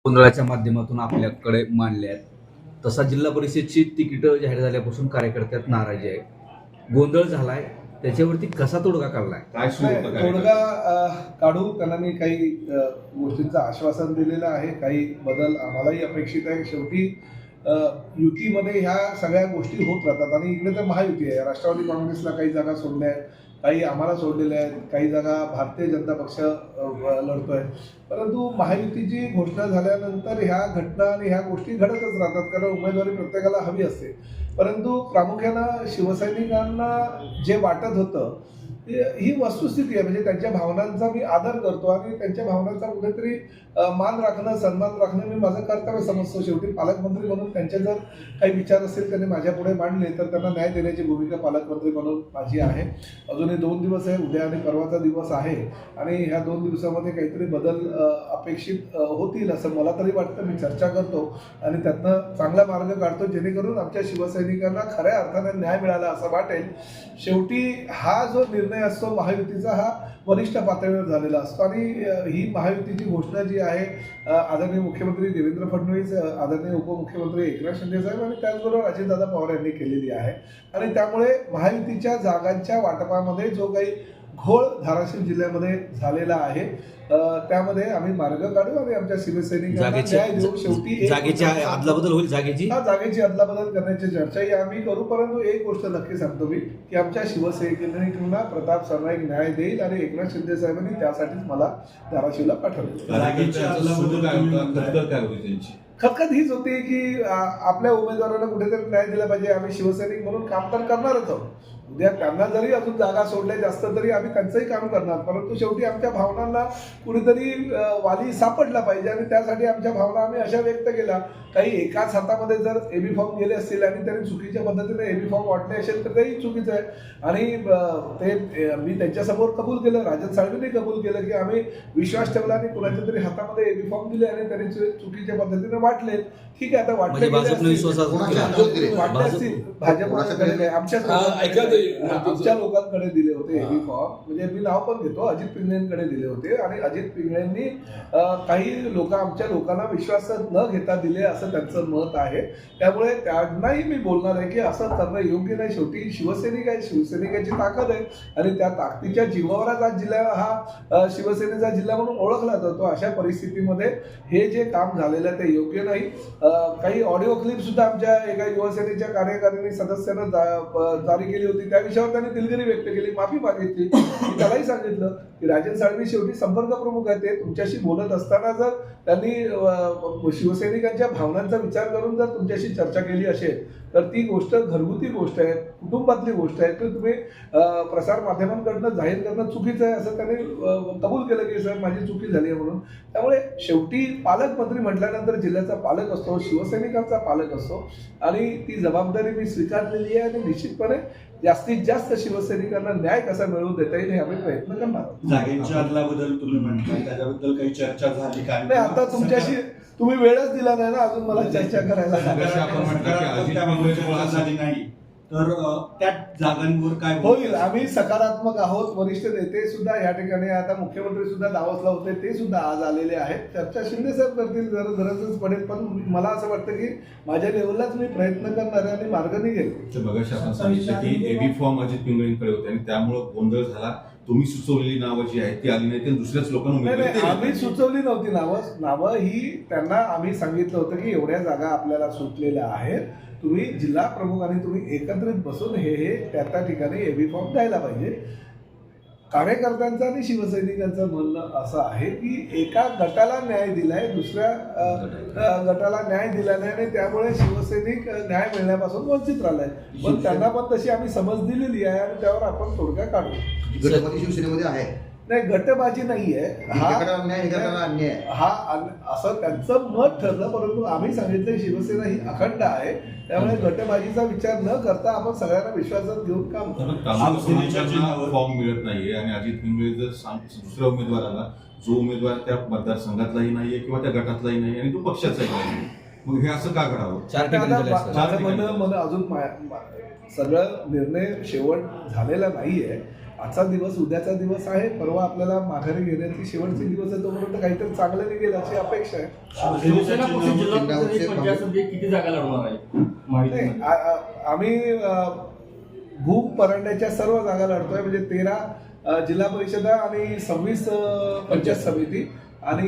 गोंधळाच्या माध्यमातून आपल्याकडे मांडले आहेत. तसा जिल्हा परिषदची तिकीटं जाहीर झाल्यापासून कार्यकर्त्यात नाराजी आहे. गोंधळ झालाय, त्याच्यावरती कसा तोडगा काढलाय? तोडगा काढू त्यांना मी काही गोष्टींचं आश्वासन दिलेलं आहे. काही बदल आम्हालाही अपेक्षित आहे. शेवटी युतीमध्ये ह्या सगळ्या गोष्टी होत राहतात आणि इकडे तर महायुती आहे. राष्ट्रवादी काँग्रेसला काही जागा सोडल्या आहेत, काही आम्हाला सोडलेल्या आहेत, काही जागा भारतीय जनता पक्ष लढतोय. परंतु महायुतीची घोषणा झाल्यानंतर ह्या घटना आणि ह्या गोष्टी घडतच राहतात, कारण उमेदवारी प्रत्येकाला हवी असते. परंतु प्रामुख्यानं शिवसैनिकांना जे वाटत होतं ही वस्तुस्थिती आहे. म्हणजे त्यांच्या भावनांचा मी आदर करतो आणि त्यांच्या भावनांचा कुठेतरी मान राखणं, सन्मान राखणं मी माझं कर्तव्य समजतो. शेवटी पालकमंत्री म्हणून त्यांचे जर काही विचार असतील त्यांनी माझ्या पुढे मांडले तर त्यांना न्याय देण्याची भूमिका पालकमंत्री म्हणून माझी आहे. अजूनही 2 दिवस आहे, उद्या आणि परवाचा दिवस आहे आणि ह्या 2 दिवसामध्ये काहीतरी बदल अपेक्षित होतील असं मला तरी वाटतं. मी चर्चा करतो आणि त्यातनं चांगला मार्ग काढतो जेणेकरून आमच्या शिवसैनिकांना खऱ्या अर्थाने न्याय मिळाला असं वाटेल. शेवटी हा जो निर्णय असतो महायुतीचा हा वरिष्ठ पातळीवर झालेला असतो आणि ही महायुतीची घोषणा जी आहे आदरणीय मुख्यमंत्री देवेंद्र फडणवीस, आदरणीय उपमुख्यमंत्री एकनाथ शिंदे साहेब आणि त्याचबरोबर अजितदादा पवार यांनी केलेली आहे. आणि त्यामुळे महायुतीच्या जागांच्या वाटपामध्ये जो काही घोळ धाराशिव जिल्ह्यामध्ये झालेला आहे त्यामध्ये आम्ही मार्ग काढू आणि आमच्या शिवसैनिकांना न्याय देऊ. शेवटी जागेची अदलाबदल होईल, जागेची अदलाबदल करण्याची चर्चाही आम्ही करू. परंतु एक गोष्ट नक्की सांगतो मी की आमच्या शिवसैनिकांना प्रताप सरनाईक न्याय देईल आणि एकनाथ शिंदे साहेबांनी त्यासाठीच मला धाराशिवला पाठवलं. खतखत हीच होती की आपल्या उमेदवारांना कुठेतरी न्याय दिला पाहिजे. आम्ही शिवसैनिक म्हणून काम तर करणारच आहोत. उद्या त्यांना जरी अजून जागा सोडल्या जास्त तरी आम्ही त्यांचंही काम करणार. परंतु शेवटी आमच्या भावनांना कुठेतरी वाली सापडला पाहिजे आणि त्यासाठी आमच्या भावना आम्ही अशा व्यक्त केल्या. काही एकाच हातामध्ये जर एबी फॉर्म गेले असतील आणि त्यांनी चुकीच्या पद्धतीने एबी फॉर्म वाटले असेल तर तेही चुकीचं आहे. आणि ते मी त्यांच्यासमोर कबूल केलं, राजन साळवींनी कबूल केलं की आम्ही विश्वास ठेवला आणि कुणाच्या तरी हातामध्ये एबी फॉर्म दिले आणि त्यांनी चुकीच्या पद्धतीने वाटले. ठीक आहे, आता वाटले असतील भाजपकडे आमच्या लोकांकडे दिले होते एबी फॉर्म. म्हणजे मी नाव पण घेतो, अजित पिंगळेंकडे दिले होते आणि अजित पिंगळेंनी काही लोक आमच्या लोकांना विश्वासात न घेता दिले असं त्यांचं मत आहे. त्यामुळे त्यांनाही मी बोलणार आहे की असं करणं योग्य नाही. शेवटी शिवसैनिक आहे, शिवसैनिकाची ताकद आहे आणि त्या ताकदीच्या जीवावरच आज जिल्हा हा शिवसेनेचा जिल्हा म्हणून ओळखला जातो. अशा परिस्थितीमध्ये हे जे काम झालेलं आहे ते योग्य नाही. काही ऑडिओ क्लिप सुद्धा आमच्या एका युवासेनेच्या कार्यकारिणी सदस्यानं जारी केली होती. त्या विषयावर त्यांनी दिलगिरी व्यक्त केली, माफी मागितली. मी त्यालाही सांगितलं की राजन साळवी शेवटी संपर्क प्रमुख आहे, ते तुमच्याशी बोलत असताना जर त्यांनी शिवसैनिकांच्या भावनांचा विचार करून जर तुमच्याशी चर्चा केली असेल तर ती गोष्ट घरगुती गोष्ट आहे, कुटुंबातली गोष्ट आहे. तर तुम्ही प्रसार माध्यमांकडनं जाहीर करणं चुकीचं आहे असं त्यांनी कबूल केलं की सर माझी चुकी झाली आहे म्हणून. त्यामुळे शेवटी पालकमंत्री म्हटल्यानंतर जिल्ह्याचा पालक असतो, शिवसैनिकांचा पालक असतो आणि ती जबाबदारी मी स्वीकारलेली आहे आणि निश्चितपणे जास्तीत जास्त शिवसैनिकांना न्याय कसा मिळवून देता येईल हे आम्ही प्रयत्न करणार. जागेच्या अदलाबदल तुम्ही म्हणताय त्याच्याबद्दल काही चर्चा झाली काय? नाही, आता तुमच्याशी तुम्ही वेळच दिला नाही ना अजून मला चर्चा करायला. तर त्या जागांवर काय होईल? आम्ही सकारात्मक आहोत. वरिष्ठ नेते सुद्धा या ठिकाणी, आता मुख्यमंत्री सुद्धा दावसला होते, ते सुद्धा आज आलेले आहेत. चर्चा शिंदे साहेब करतील, जर गरजच पडेल. पण मला असं वाटतं की माझ्या लेवललाच मी प्रयत्न करणार आहे आणि मार्ग निघेल. बघाशी आपण सांगितलं की एबी फॉर्म अजित पिंगळेंकडे होते आणि त्यामुळे गोंधळ झाला. तुम्ही सुचवलेली नावं जी आहेत ती आली नाही, ते दुसऱ्याच लोकांना. आम्ही सुचवली नव्हती नावं ही त्यांना आम्ही सांगितलं होतं की एवढ्या जागा आपल्याला सुटलेल्या आहेत, तुम्ही जिल्हा प्रमुख आणि तुम्ही एकत्रित बसून हे त्या ठिकाणी एबी फॉर्म द्यायला पाहिजे. कार्यकर्त्यांचं आणि शिवसैनिकांचं म्हणणं असं आहे की एका गटाला न्याय दिलाय, दुसऱ्या गटाला न्याय दिला नाही आणि त्यामुळे शिवसैनिक न्याय मिळण्यापासून वंचित राहिलाय. पण त्यांना पण तशी आम्ही समज दिलेली आहे आणि त्यावर आपण तोडगा काढू. गटबाजी शिवसेनेमध्ये आहे? नाही, गटबाजी नाहीये. हा असं त्यांचं मत ठरलं. परंतु आम्ही सांगितलं शिवसेना ही अखंड आहे, त्यामुळे गटबाजीचा विचार न करता आपण सगळ्यांना विश्वासात घेऊन काम करू. फॉर्म मिळत नाहीये आणि अजित पिंगळे जर दुसऱ्या उमेदवाराला, जो उमेदवार त्या मतदारसंघातलाही नाहीये किंवा त्या गटातलाही नाही आणि तो पक्षाचाही नाही, मग हे असं का करावं? 4 ठिकाणी झाले आता असतात. माझं म्हणणं अजून सगळं निर्णय शेवट झालेला नाहीये. आजचा दिवस उद्याचा दिवस आहे, परवा आपल्याला माघारी घेण्याची शेवटचे दिवस आहे, तोपर्यंत काहीतरी चांगलं निघेल अशी अपेक्षा आहे. शिवसेना पक्ष जिल्हा परिषद पंचायत समिती किती जागा लढवणार आहे माहिती नाही, आम्ही भूम परंड्याच्या सर्व जागा लढतोय, म्हणजे 13 जिल्हा परिषदा आणि 26 पंचायत समिती आणि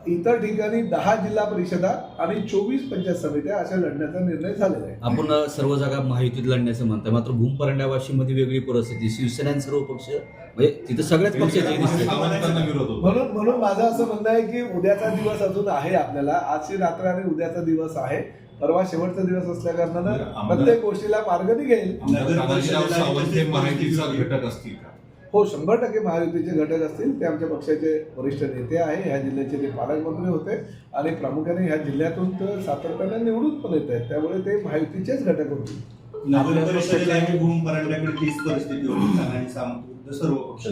इतर ठिकाणी 10 जिल्हा परिषदा आणि 24 पंचायत समित्या अशा लढण्याचा निर्णय झालेला आहे. आपण सर्व जागा महायुतीत लढण्याचं म्हणताय, मात्र भूम परंड्यावाशीमध्ये वेगळी परिस्थिती. शिवसेना आणि सर्व पक्ष म्हणजे तिथे सगळ्याच पक्षाचे दिसते. सावंतांना विरोध होतो. म्हणून माझं असं म्हणणं आहे की उद्याचा दिवस अजून आहे आपल्याला. आजची रात्र आणि उद्याचा दिवस आहे, परवा शेवटचा दिवस असल्या कारणानं प्रत्येक गोष्टीला मार्ग निघेल. तानाजीराव सावंत हे महायुतीचा घटक असतील का? हो, 100% महायुतीचे घटक असतील. ते आमच्या पक्षाचे वरिष्ठ नेते आहे. ह्या जिल्ह्याचे ते पालकमंत्री होते आणि प्रामुख्याने ह्या जिल्ह्यातून ते सातत्याने निवडून पण येत आहेत, त्यामुळे ते महायुतीचेच घटक होते. नगर परिषदेला आणि भूम परंड्याकडे तीच परिस्थिती होती. तानाजी सावंत विरुद्ध सर्व पक्ष.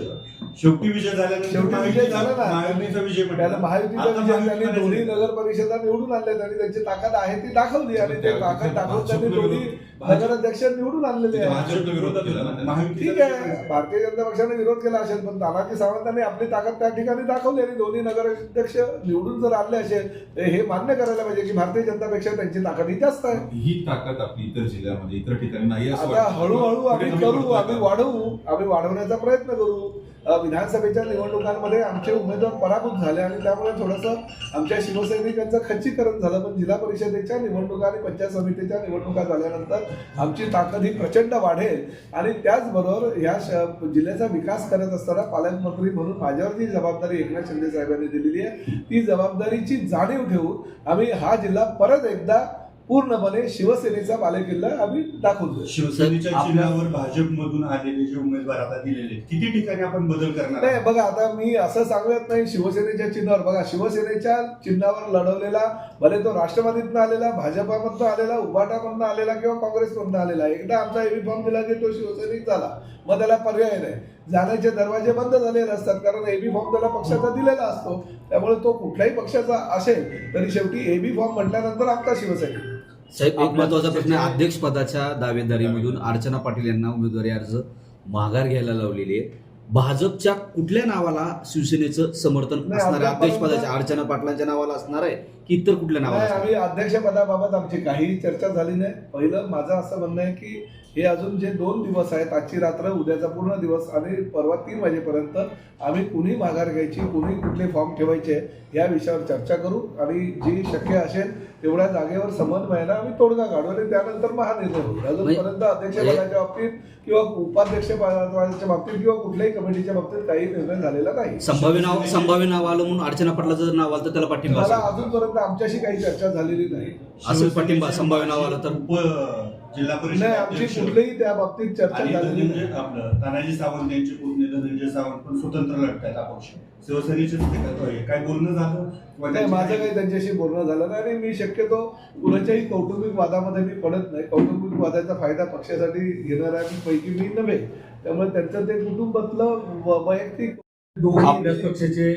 शेवटी विजय झाल्यानंतर शेवटी विजय झाला ना, महायुतीचा विजय त्याला म्हटला. महायुतीचा आता विजय त्यांनी महायुतीमध्ये दोन्ही नगर परिषदा निवडून आणल्यात आणि त्यांची ताकद आहे ती दाखवली आणि ते ताकद दाखवून त्यांनी दोन्ही नगराध्यक्ष निवडून आणलेले आहेत. भाजपनं विरोध केला ना त्यांना. महायुतीचा ठीक आहे, भारतीय जनता पक्षाने विरोध केला असेल, पण तानाजी सावंतांनी आपली ताकद त्या ठिकाणी दाखवली आणि दोन्ही नगराध्यक्ष निवडून जर आणले असेल तर हे मान्य करायला पाहिजे की भारतीय जनतापेक्षा त्यांची ताकदही जास्त आहे. ही ताकद आपली इतर जिल्ह्यामध्ये इतर ठिकाणी नाही असं आता वाटतं. हळूहळू आम्ही पुढे करू, कमी आम्ही करतो. वाढवू, आम्ही वाढवण्याचा प्रयत्न करू. विधानसभेच्या निवडणुकांमध्ये आमचे उमेदवार पराभूत झाले आणि त्यामुळे थोडंसं आमच्या शिवसैनिकांचं खच्चीकरण झालं, पण जिल्हा परिषदेच्या निवडणुका आणि पंचायत समितीच्या निवडणुका झाल्यानंतर आमची ताकद ही प्रचंड वाढेल आणि त्याचबरोबर या जिल्ह्याचा विकास करत असताना पालकमंत्री म्हणून माझ्यावर जी जबाबदारी एकनाथ शिंदे साहेबांनी दिलेली आहे ती जबाबदारीची जाणीव ठेवून आम्ही हा जिल्हा परत एकदा पूर्णपणे शिवसेनेचा बालेकिल्ला आम्ही दाखवतो. शिवसेनेच्या चिन्हावर भाजपमधून आलेले जे उमेदवार आता दिलेले आहेत, किती ठिकाणी आपण बदल करणार नाही आहोत? बघा, आता मी असं सांगत नाही शिवसेनेच्या चिन्हावर. बघा, शिवसेनेच्या चिन्हावर लढवलेला, भले तो राष्ट्रवादीतनं आलेला, भाजपामधनं आलेला, उभाटामधनं आलेला किंवा काँग्रेसमधनं आलेला, एकदा आमचा एबी फॉर्म दिला की तो शिवसैनिक झाला, मग त्याला पर्याय नाही. जाण्याचे दरवाजे बंद झालेले असतात कारण एबी फॉर्म त्याला पक्षाचा दिलेला असतो, त्यामुळे तो कुठल्याही पक्षाचा असेल तरी शेवटी एबी फॉर्म म्हटल्यानंतर आमचा शिवसैनिक. साहेब, एक महत्वाचा प्रश्न आहे. अध्यक्षपदाच्या दावेदारीमधून अर्चना पाटील यांना उमेदवारी अर्ज माघार घ्यायला लावलेली आहे. भाजपच्या कुठल्या नावाला शिवसेनेचं समर्थन नाही, असणार आहे? अद्यापर्यंत- अध्यक्षपदाच्या अर्चना पाटलांच्या नावाला असणार आहे की इतर कुठल्या नावाला नाही, असणार आम्ही अध्यक्षपदाबाबत आमची काही चर्चा झाली नाही. पहिलं माझं असं म्हणणं आहे की हे अजून जे 2 दिवस आहेत, आजची रात्र उद्याचा पूर्ण दिवस आणि परवा 3 वाजेपर्यंत आम्ही कुणी माघार घ्यायची, कुणी कुठले फॉर्म ठेवायचे या विषयावर चर्चा करू आणि जी शक्य असेल तेवढ्या जागेवर समन्वयानं आम्ही तोडगा काढू आणि त्यानंतर मग हा निर्णय होईल. अजूनपर्यंत अध्यक्षपदाच्या बाबतीत किंवा उपाध्यक्ष पदाच्या बाबतीत किंवा कुठल्याही कमिटीच्या बाबतीत काही निर्णय झालेला नाही. संभाव्य नाव आलं म्हणून अर्चना पाटलाचं जर नाव आलं तर त्याला पाठिंबा मला असेल. अजूनपर्यंत आमच्याशी काही चर्चा झालेली नाही. असेल पाठिंबा संभाव्य नाव आलं तर जिल्हा परिषद नाही, आमची अध्यक्ष कुठलीही त्या बाबतीत चर्चा आणि झालेली धनंजय नाही. आपलं तानाजी सावंत यांचे पुतणे धनंजय सावंत पण स्वतंत्र लढतायत अपक्ष. शिवसेनेचेच नेते. काय बोलणं झालं किंवा नाही, माझं काही त्यांच्याशी बोलणं झालं नाही आणि मी शक्यतो कुणाच्याही कौटुंबिक वादामध्ये मी पडत नाही. कौटुंबिक वादाचा फायदा पक्षासाठी घेणाऱ्यांपैकी मी नव्हे, त्यामुळे त्यांचं ते कुटुंबातलं वैयक्तिक आपल्याच पक्षाचे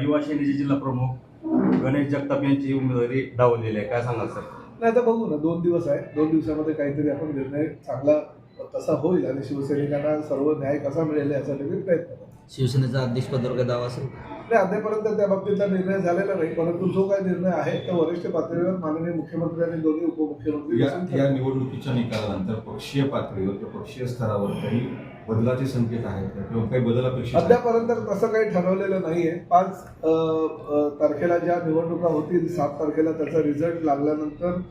युवा सेनेचे जिल्हा प्रमुख गणेश जगताप यांची उमेदवारी डावलेली आहे, काय सांगाल सर? नाही, आता बघू ना, 2 दिवस आहे. 2 दिवसामध्ये काहीतरी आपण निर्णय चांगला तसा होईल आणि शिवसैनिकांना सर्व न्याय कसा मिळेल यासाठी मी प्रयत्न करतो. शिवसेनेचा अध्यक्षपदावर काय दावा असेल? नाही, अद्यापर्यंत त्या बाबतीतला निर्णय झालेला नाही, परंतु जो काही निर्णय आहे तो वरिष्ठ पातळीवर माननीय मुख्यमंत्री आणि दोन्ही उपमुख्यमंत्री बसून या ठरवतील. निवडणुकीच्या निकालानंतर पक्षीय पातळीवर किंवा पक्षीय स्तरावर काही बदलाचे संकेत आहेत का किंवा काही बदल अपेक्षित आहेत? अद्यापर्यंत तसं काही ठरवलेलं नाहीये. 5 तारखेला ज्या निवडणुका होतील, 7 तारखेला त्याचा रिझल्ट लागल्यानंतर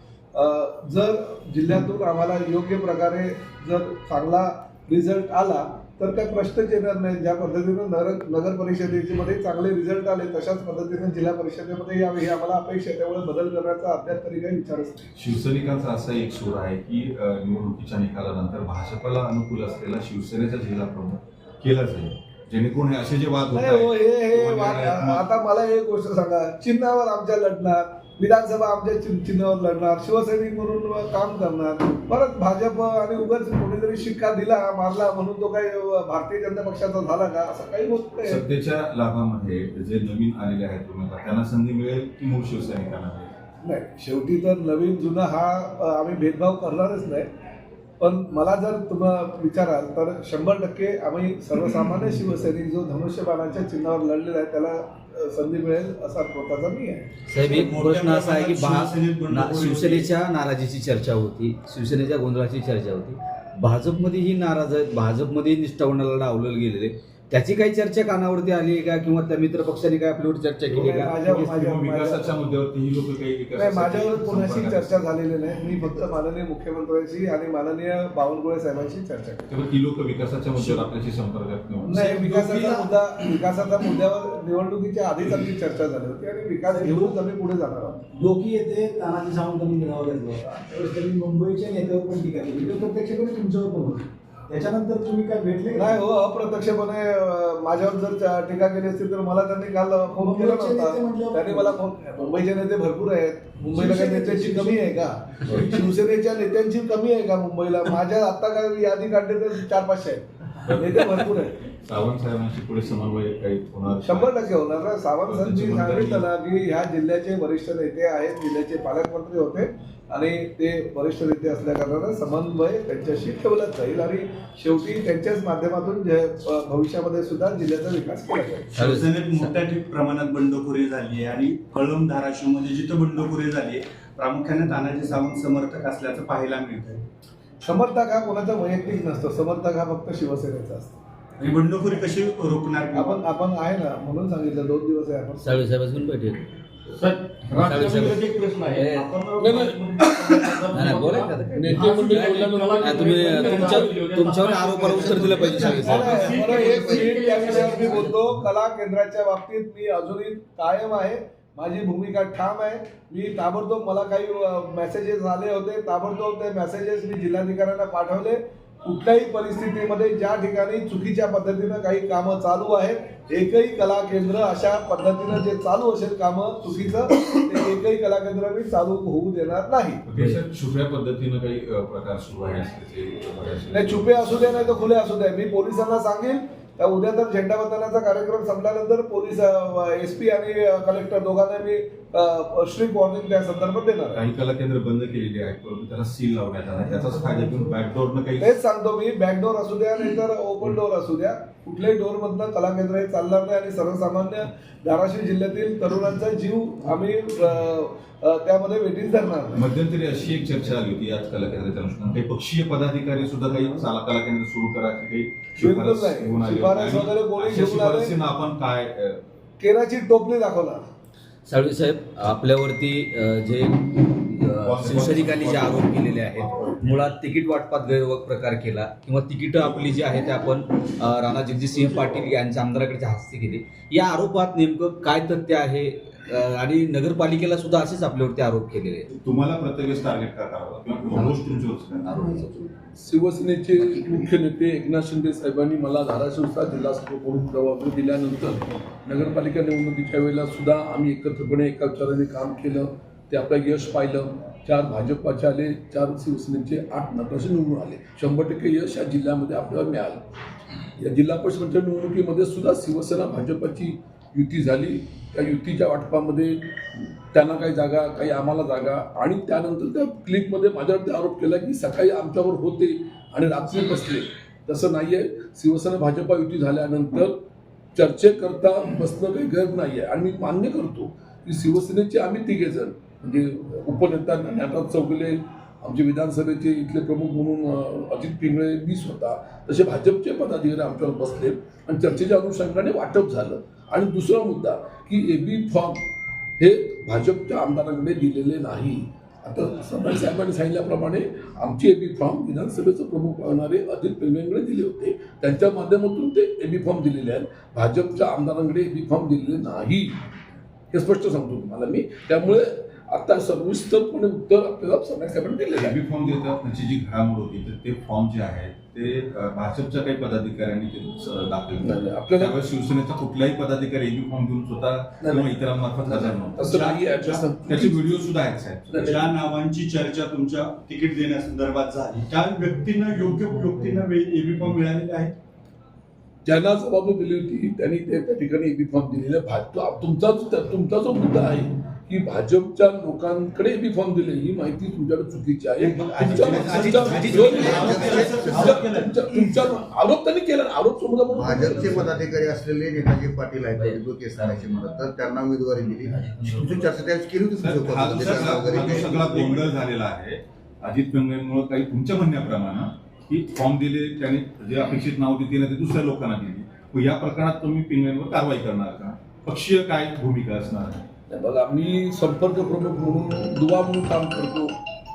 जर जिल्ह्यातून आम्हाला योग्य प्रकारे जर चांगला रिझल्ट आला तर काही प्रश्नच येणार नाही. ज्या पद्धतीनं नगर परिषदेमध्ये चांगले रिझल्ट आले तशाच पद्धतीने जिल्हा परिषदेमध्ये यावे ही आम्हाला अपेक्षा आहे. त्यामुळे बदल करण्याचा अद्याप तरी काही विचारच नाही. शिवसैनिकांचा असा एक सूर आहे की निवडणुकीच्या निकालानंतर भाजपला अनुकूल असलेला शिवसेनेचा जिल्हा प्रमुख केला जाईल, जेणेकरून हे असे जे वाद होत नाही आहेत, हो, हे किंवा वाद- निर्णयात्मक- आता मला एक गोष्ट सांगा, चिन्हावर आमच्या लढणार, विधानसभा आमच्या चिन्हावर लढणार, शिवसैनिक म्हणून काम करणार, परत भाजप आणि उगाच कोणीतरी शिक्का दिला मारला म्हणून तो काही भारतीय जनता पक्षाचा झाला का, असं काही होत नाही. सत्तेच्या लाभामध्ये जे नवीन आलेले आहेत उमेदवार त्यांना संधी मिळेल की मूळ शिवसैनिकांना मिळेल? नाही, शेवटी तर नवीन जुना हा आम्ही भेदभाव करणारच नाही. पण मला जर तुम्ही विचाराल तर 100% आम्ही सर्वसामान्य शिवसैनिक जो धनुष्यबाणाच्या चिन्हावर लढलेला आहे त्याला संधी मिळेल असा प्रकारचा मी आहे. साहेब, एक प्रश्न असा आहे की शिवसेनेत बंडखोरी शिवसेनेच्या नाराजीची चर्चा होती, शिवसेनेच्या गोंधळाची चर्चा होती, भाजपमध्येही नाराज आहेत, भाजपमध्ये निष्ठावनाला डावललं गेलेले, त्याची काही चर्चा कानावरती आली आहे का किंवा त्या मित्र पक्षांनी काय आपल्यावर चर्चा केली आहे का? किंवा विकासाच्या मुद्द्यावरती ही लोक काही नाही, विकासासाठी माझ्यावर कोणाशी संपर्कात चर्चा झालेली नाही. मी फक्त माननीय मुख्यमंत्र्यांशी आणि माननीय बावनकुळे साहेबांशी चर्चा केली. तेव्हा ही लोक विकासाच्या मुद्द्यावर आपल्याशी संपर्कात नव्हते. नाही, विकासाच्या मुद्द्यावर निवडणुकीच्या आधीच आमची चर्चा झाली होती आणि विकास घेऊनच आम्ही पुढे जाणार आहोत. लोकी येथे तानाजी सावंतांनी मेळावा घेतला होता. त्यावेळेस त्यांनी मुंबईच्या नेत्यावर पण टीका केली, ते प्रत्यक्षपणे तुमच्यावर पण होती. त्याच्यानंतर तुम्ही काय भेटले का? नाही हो, अप्रत्यक्षपणे माझ्यावर जर टीका केली असती तर मला त्यांनी काल फोन केला नव्हता. त्यांनी मला फोन, मुंबईचे नेते भरपूर आहेत, मुंबईला काही नेत्यांची कमी आहे का? शिवसेनेच्या नेत्यांची कमी आहे का मुंबईला? माझ्या आता काय यादी काढली तर 400-500 आहेत, नेते भरपूर आहेत. सावंत साहेबांशी पुढे समन्वय काही होणार? 100% होणार ना. सावंत साहेबांनी सांगितलं ना की ह्या जिल्ह्याचे वरिष्ठ नेते आहेत, जिल्ह्याचे पालकमंत्री होते आणि ते वरिष्ठ नेते असल्या कारणानं समन्वय त्यांच्याशी ठेवला जाईल आणि शेवटी त्यांच्याच माध्यमातून भविष्यामध्ये सुद्धा जिल्ह्याचा विकास केला जाईल. शिवसेनेत मोठ्या प्रमाणात बंडखोरी झाली आहे आणि कळंब धाराशिवमध्ये जिथं बंडखोरी झाली आहे प्रामुख्याने तानाजी सावंत समर्थक असल्याचं पाहायला मिळतंय. समर्थक हा कोणाचा वैयक्तिक नसतो, समर्थक हा फक्त शिवसेनेचा असतो. ही बंडखोरी कशी रोखणार? आपण आहे ना, म्हणून सांगितलं 2 दिवस आहे आपण. साळवे साहेबांशी पण बैठक. राष्ट्रवादीचा एक प्रश्न आहे. नाही, बोला का? नाही, तुमच्यावर आरोपाला उत्तर दिलं पाहिजे साळवे साहेब. मला एक मिनिट या विषयावर मी बोलतो. कला केंद्राच्या बाबतीत मी अजूनही कायम आहे, माझी भूमिका ठाम आहे. मी ताबडतोब, मला काही मेसेजेस आले होते, ताबडतोब ते मेसेजेस मी जिल्हाधिकाऱ्यांना पाठवले. कुठल्याही परिस्थितीमध्ये ज्या ठिकाणी चुकीच्या पद्धतीनं काही कामं चालू आहेत, एकही कला केंद्र अशा पद्धतीनं जे चालू असेल कामं चुकीचं, ते एकही कला केंद्र मी चालू होऊ देणार नाही. देशात छुप्या पद्धतीनं काही प्रकार सुरू आहे असल्याचे नाही, छुपे असू दे नाही तर खुले असू दे, मी पोलिसांना सांगेन. तर उद्या तर झेंडावंदनाचा कार्यक्रम संपल्यानंतर पोलीस SP आणि कलेक्टर दोघांना मी स्ट्रिक्ट वॉर्निंग त्या संदर्भात देणार आहे. काही कला केंद्र बंद केलेली आहेत, परंतु त्याला सील लावण्यात आला. त्याचाच फायदा घेऊन बॅकडोरनं काही तेच सांगतो मी, बॅकडोर असू द्या नाही तर ओपन डोर असू द्या, कुठल्याही डोर मधनं कला केंद्र हे चालणार नाही आणि सर्वसामान्य धाराशिव जिल्ह्यातील तरुणांचा जीव आम्ही त्यामध्ये वेठीस धरणार नाही. मध्यंतरी अशी एक चर्चा आली होती याच कला केंद्राच्या अनुषंगाने काही पक्षीय पदाधिकारी सुद्धा काही कला केंद्र सुरू करा की काही बिलकुल नाही. शिफारस वगैरे कोणी घेऊन आले? शिफारसीनं आपण काय केराची टोपली दाखवणार. साळवे साहेब, आपल्यावरती जे शिवसैनिकांनी जे आरोप केलेले आहेत, मुळात तिकीट वाटपात गैरप्रकार केला किंवा तिकीटं आपली जी आहेत ते आपण राणा जगजितसिंह पाटील यांच्या आमदाराकडच्या हस्ते केली, या आरोपात नेमकं काय तथ्य आहे? आणि नगरपालिकेला सुद्धा असेच आपल्यावरती आरोप केलेले आहेत. तुम्हाला प्रत्येक टार्गेट का करावं किंवा दोष तुमच्यावरच काय? शिवसेनेचे मुख्य नेते एकनाथ शिंदे साहेबांनी मला धाराशिवचा जिल्हा म्हणून जबाबदारी दिल्यानंतर नगरपालिका निवडणुकीच्या वेळेला सुद्धा आम्ही एकत्रपणे एका विचाराने काम केलं. ते आपलं यश पाहिलं. 4 भाजपाचे आले, 4 शिवसेनेचे, 8 नगरसे निवडून आले. 100% यश या जिल्ह्यामध्ये आपल्याला मिळालं. या जिल्हा परिषदेच्या निवडणुकीमध्ये सुद्धा शिवसेना भाजपाची युती झाली. त्या युतीच्या वाटपामध्ये त्यांना काही जागा, काही आम्हाला जागा, आणि त्यानंतर त्या क्लिपमध्ये माझ्यावरती आरोप केला की सकाळी आमच्यावर होते आणि रात्री बसले. तसं नाही आहे. शिवसेना भाजपा युती झाल्यानंतर चर्चेकरता बसणं काही गरज नाही आहे. आणि मी मान्य करतो की शिवसेनेचे आम्ही 3 जण, म्हणजे उपनेता ज्ञानराज चौगुले, आमचे विधानसभेचे इथले प्रमुख म्हणून अजित पिंगळे, मी स्वतः, तसे भाजपचे पदाधिकारी आमच्यावर बसले आणि चर्चेच्या अनुषंगाने वाटप झालं. आणि दुसरा मुद्दा की AB फॉर्म हे भाजपच्या आमदारांकडे दिलेले नाही. आता सरनाईक साहेबांनी सांगितल्याप्रमाणे आमचे AB फॉर्म विधानसभेचे प्रमुख होणारे अजित पिंगळेंकडे दिले होते. त्यांच्या माध्यमातून ते AB फॉर्म दिलेले आहेत. भाजपच्या आमदारांकडे AB फॉर्म दिलेले नाही, हे स्पष्ट सांगतो तुम्हाला मी. त्यामुळे आता सविस्तरपणे उत्तर आपल्याला सरनाईक साहेबांनी दिलेलं आहे. AB फॉर्म देतात त्याची जी घडामोड होती तर ते फॉर्म जे आहेत ते भाजपच्या काही पदाधिकाऱ्यांनी ते दाखल केले. आपल्याला त्यावेळेस शिवसेनेचा कुठलाही पदाधिकारी AB फॉर्म घेऊन स्वतः किंवा इतरांमार्फत हजर नव्हता. असं नाही आहे. त्याचे व्हिडिओ सुद्धा आहेत साहेब. ज्या नावांची चर्चा तुमच्या तिकीट देण्यासंदर्भात झाली त्या व्यक्तींना योग्य व्यक्तींना AB फॉर्म मिळालेले आहेत? ज्यांना जबाबदारी दिली होती त्यांनी त्या ठिकाणी AB फॉर्म दिलेले. तुमचा जो मुद्दा आहे की भाजपच्या लोकांकडे बी फॉर्म दिले ही माहिती तुमच्याकडे चुकीची आहे. तुमच्या आरोप त्यांनी केला, आरोप समजा म्हणून भाजपचे पदाधिकारी असलेले नेताजी पाटील आहेत जो केस करायचे म्हणत तर त्यांना उमेदवारी दिली. तुमची चर्चा त्यावेळेस केली होती हा जो सगळा गोंधळ झालेला आहे अजित पिंगळेंमुळे काही तुमच्या म्हणण्याप्रमाणे की फॉर्म दिले त्याने जे अपेक्षित नाव दिली ते दुसऱ्या लोकांना दिली. मग या प्रकरणात तुम्ही पिंगळेंवर कारवाई करणार का? पक्षीय काय भूमिका असणार आहे? बघा मी संपर्क प्रमुख म्हणून दुवा म्हणून काम करतो.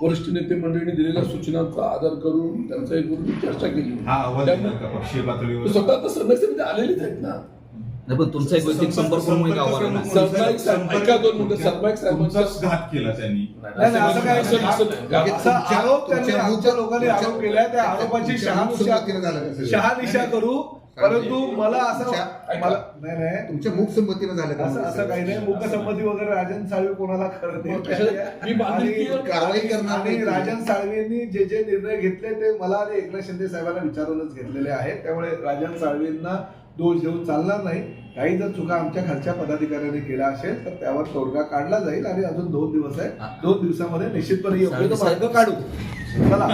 वरिष्ठ नेते मंडळींनी दिलेल्या सूचनांचा आदर करून त्यांचा एक करून चर्चा केली. हा अहवाल देणार का पक्षीय पातळीवर? स्वतः तर सदस्य आलेलेच आहेत ना. नाही, पण तुमचा एक वैयक्तिक संपर्क प्रमुख एक आव्हान आहे. सरनाईक साहेब ऐका 2 मिनिटं. सरनाईक साहेबांचा तुमचाच घात केला त्यांनी. नाही, नाही, असं काय असं नाही. असा आरोप त्यांनी आमच्या लोकांनी आरोप केला. त्या आरोपाची शहानिशा करू, परंतु मला असं नाही तुमच्या मूक संमतीनं झालं का? असं काही नाही. मूकसंमती वगैरे राजन साळवी कोणाला करत मी नाही. बांधिलकी कारवाई करणार आणि नाही. राजन साळवींनी जे जे निर्णय घेतले ते मला आणि एकनाथ शिंदे साहेबांना विचारूनच घेतलेले आहेत. त्यामुळे राजन साळवींना दोष देऊन चालणार नाही. काही जर चुका आमच्या खालच्या पदाधिकाऱ्यांनी केल्या असेल तर त्यावर तोडगा काढला जाईल आणि अजून 2 दिवस आहे. 2 दिवसामध्ये निश्चितपणे योग्य तो मार्ग काढू. चला